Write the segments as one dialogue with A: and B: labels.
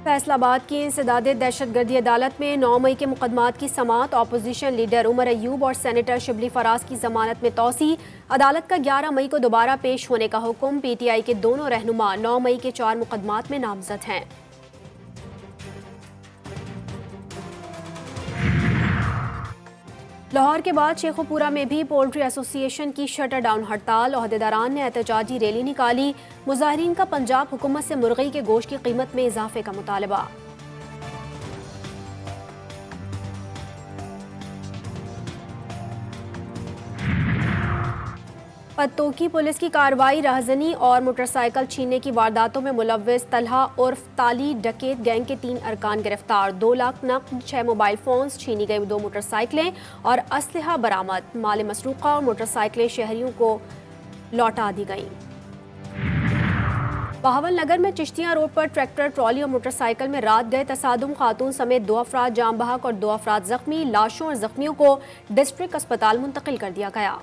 A: فیصل آباد کی انسداد دہشت گردی عدالت میں 9 مئی کے مقدمات کی سماعت۔ اپوزیشن لیڈر عمر ایوب اور سینیٹر شبلی فراز کی ضمانت میں توسیع۔ عدالت کا 11 مئی کو دوبارہ پیش ہونے کا حکم۔ پی ٹی آئی کے دونوں رہنما 9 مئی کے 4 مقدمات میں نامزد ہیں۔ لاہور کے بعد شیخوپورہ میں بھی پولٹری ایسوسی ایشن کی شٹر ڈاؤن ہڑتال۔ عہدیداران نے احتجاجی ریلی نکالی۔ مظاہرین کا پنجاب حکومت سے مرغی کے گوشت کی قیمت میں اضافے کا مطالبہ۔ پتوکی پولیس کی کارروائی۔ رہزنی اور موٹر سائیکل چھیننے کی وارداتوں میں ملوث طلحہ عرف تالی ڈکیت گینگ کے 3 ارکان گرفتار۔ 2 لاکھ نقد، 6 موبائل فونز، چھینی گئی 2 موٹر سائیکلیں اور اسلحہ برآمد۔ مال مسروقہ اور موٹر سائیکلیں شہریوں کو لوٹا دی گئیں۔ بہاول نگر میں چشتیاں روڈ پر ٹریکٹر، ٹرالی اور موٹر سائیکل میں رات گئے تصادم۔ خاتون سمیت 2 افراد جاں بحق اور 2 افراد زخمی۔ لاشوں اور زخمیوں کو ڈسٹرکٹ اسپتال منتقل کر دیا گیا۔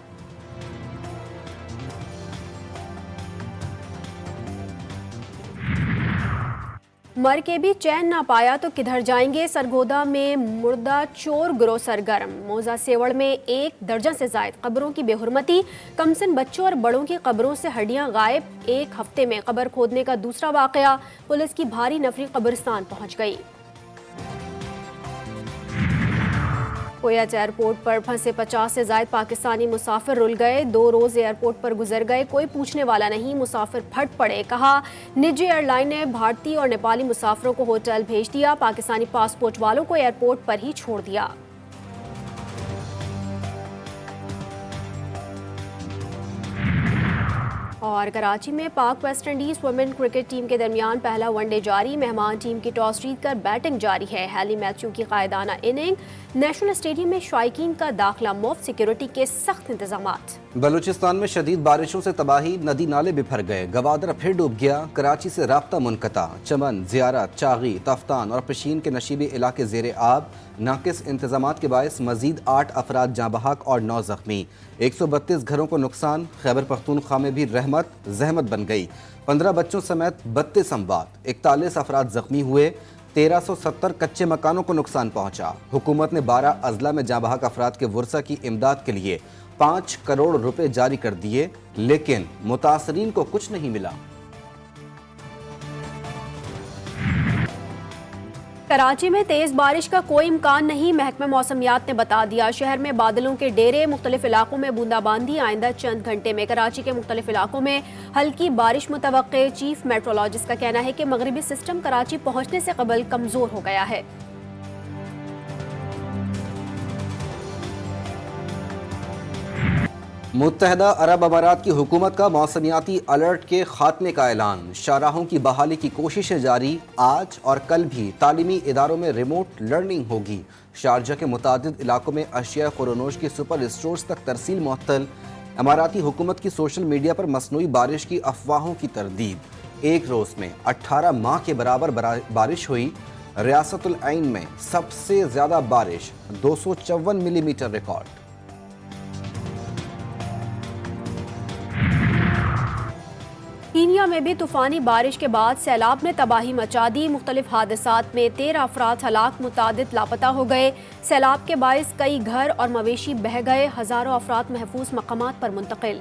A: مر کے بھی چین نہ پایا تو کدھر جائیں گے؟ سرگودا میں مردہ چور گروہ سرگرم۔ موزہ سیوڑ میں 1 درجن سے زائد قبروں کی بے حرمتی۔ کمسن بچوں اور بڑوں کی قبروں سے ہڈیاں غائب۔ 1 ہفتے میں قبر کھودنے کا دوسرا واقعہ۔ پولیس کی بھاری نفری قبرستان پہنچ گئی۔ کویت ایئرپورٹ پر پھنسے 50 سے زائد پاکستانی مسافر رل گئے۔ 2 روز ایئرپورٹ پر گزر گئے، کوئی پوچھنے والا نہیں۔ مسافر پھٹ پڑے۔ کہا نجی ایئر لائن نے بھارتی اور نیپالی مسافروں کو ہوٹل بھیج دیا، پاکستانی پاسپورٹ والوں کو ایئرپورٹ پر ہی چھوڑ دیا۔ اور کراچی میں پاک West Indies women cricket team کے درمیان پہلا ون ڈے جاری۔ مہمان ٹیم کی ٹاس جیت کر بیٹنگ جاری ہے۔ ہیلی میتھیو کی قائدانہ اننگ۔ نیشنل اسٹیڈیم میں شائقین کا داخلہ مفت، سیکیورٹی کے سخت انتظامات۔
B: بلوچستان میں شدید بارشوں سے تباہی، ندی نالے بپھر گئے، گوادر پھر ڈوب گیا، کراچی سے رابطہ منقطع۔ چمن، زیارت، چاغی، تفتان اور پشین کے نشیبی علاقے زیر آب۔ ناقص انتظامات کے باعث مزید 8 افراد جاں بحق اور 9 زخمی۔ 132 گھروں کو نقصان۔ خیبر پختونخوا میں بھی رحمت زحمت بن گئی۔ 15 بچوں سمیت 32 اموات، 41 افراد زخمی ہوئے۔ 1370 کچے مکانوں کو نقصان پہنچا۔ حکومت نے 12 اضلاع میں جاں بحق افراد کے ورثہ کی امداد کے لیے 5 کروڑ روپے جاری کر دیے، لیکن متاثرین کو کچھ نہیں ملا۔
A: کراچی میں تیز بارش کا کوئی امکان نہیں، محکمہ موسمیات نے بتا دیا۔ شہر میں بادلوں کے ڈیرے، مختلف علاقوں میں بوندا باندی۔ آئندہ چند گھنٹے میں کراچی کے مختلف علاقوں میں ہلکی بارش متوقع۔ چیف میٹرولوجسٹ کا کہنا ہے کہ مغربی سسٹم کراچی پہنچنے سے قبل کمزور ہو گیا ہے۔
B: متحدہ عرب امارات کی حکومت کا موسمیاتی الرٹ کے خاتمے کا اعلان۔ شاہراہوں کی بحالی کی کوششیں جاری۔ آج اور کل بھی تعلیمی اداروں میں ریموٹ لرننگ ہوگی۔ شارجہ کے متعدد علاقوں میں اشیاء خورونوش کی سپر اسٹورز تک ترسیل معطل۔ اماراتی حکومت کی سوشل میڈیا پر مصنوعی بارش کی افواہوں کی تردید۔ ایک روز میں 18 ماہ کے برابر بارش ہوئی۔ ریاست العین میں سب سے زیادہ بارش، 254 ملی میٹر ریکارڈ۔
A: کینیا میں بھی طوفانی بارش کے بعد سیلاب نے تباہی مچا دی۔ مختلف حادثات میں 13 افراد ہلاک، متعدد لاپتہ ہو گئے۔ سیلاب کے باعث کئی گھر اور مویشی بہہ گئے، ہزاروں افراد محفوظ مقامات پر منتقل۔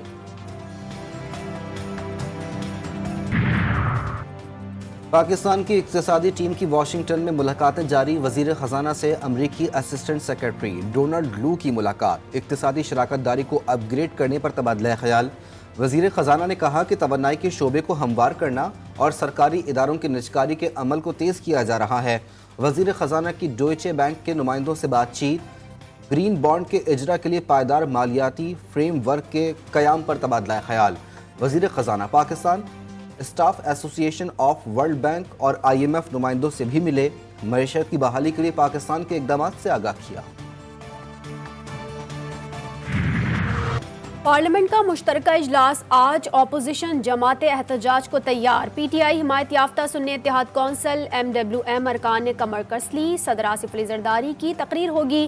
B: پاکستان کی اقتصادی ٹیم کی واشنگٹن میں ملاقاتیں جاری۔ وزیر خزانہ سے امریکی اسسٹنٹ سیکرٹری ڈونلڈ لو کی ملاقات۔ اقتصادی شراکت داری کو اپ گریڈ کرنے پر تبادلہ خیال۔ وزیر خزانہ نے کہا کہ توانائی کے شعبے کو ہموار کرنا اور سرکاری اداروں کی نجکاری کے عمل کو تیز کیا جا رہا ہے۔ وزیر خزانہ کی ڈوئچے بینک کے نمائندوں سے بات چیت۔ گرین بانڈ کے اجرا کے لیے پائیدار مالیاتی فریم ورک کے قیام پر تبادلہ خیال۔ وزیر خزانہ پاکستان اسٹاف ایسوسی ایشن آف ورلڈ بینک اور IMF نمائندوں سے بھی ملے۔ معیشت کی بحالی کے لیے پاکستان کے اقدامات سے آگاہ کیا۔
A: پارلیمنٹ کا مشترکہ اجلاس آج۔ اپوزیشن جماعت احتجاج کو تیار۔ پی ٹی آئی حمایت یافتہ سنی اتحاد کونسل MWM ارکان نے کمر کس لی۔ صدر آصف علی زرداری کی تقریر ہوگی۔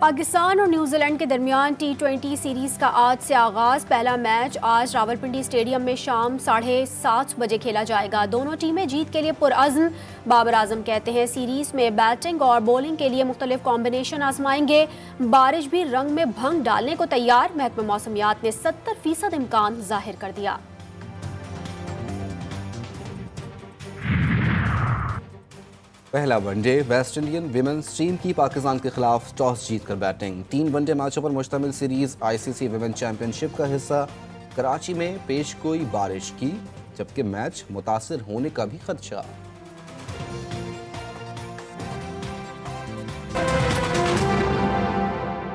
A: پاکستان اور نیوزی لینڈ کے درمیان T20 سیریز کا آج سے آغاز۔ پہلا میچ آج راولپنڈی اسٹیڈیم میں شام 7:30 بجے کھیلا جائے گا۔ دونوں ٹیمیں جیت کے لیے پرعزم۔ بابر اعظم کہتے ہیں سیریز میں بیٹنگ اور بولنگ کے لیے مختلف کمبینیشن آزمائیں گے۔ بارش بھی رنگ میں بھنگ ڈالنے کو تیار۔ محکمہ موسمیات نے 70% امکان ظاہر کر دیا۔
B: پہلا one day West Indian women's team کی پاکستان کے خلاف ٹاس جیت کر بیٹنگ۔ 3 ون ڈے میچوں پر مشتمل سیریز ICC ویمن چیمپئن شپ کا حصہ۔ کراچی میں پیش گوئی بارش کی، جبکہ میچ متاثر ہونے کا بھی خدشہ۔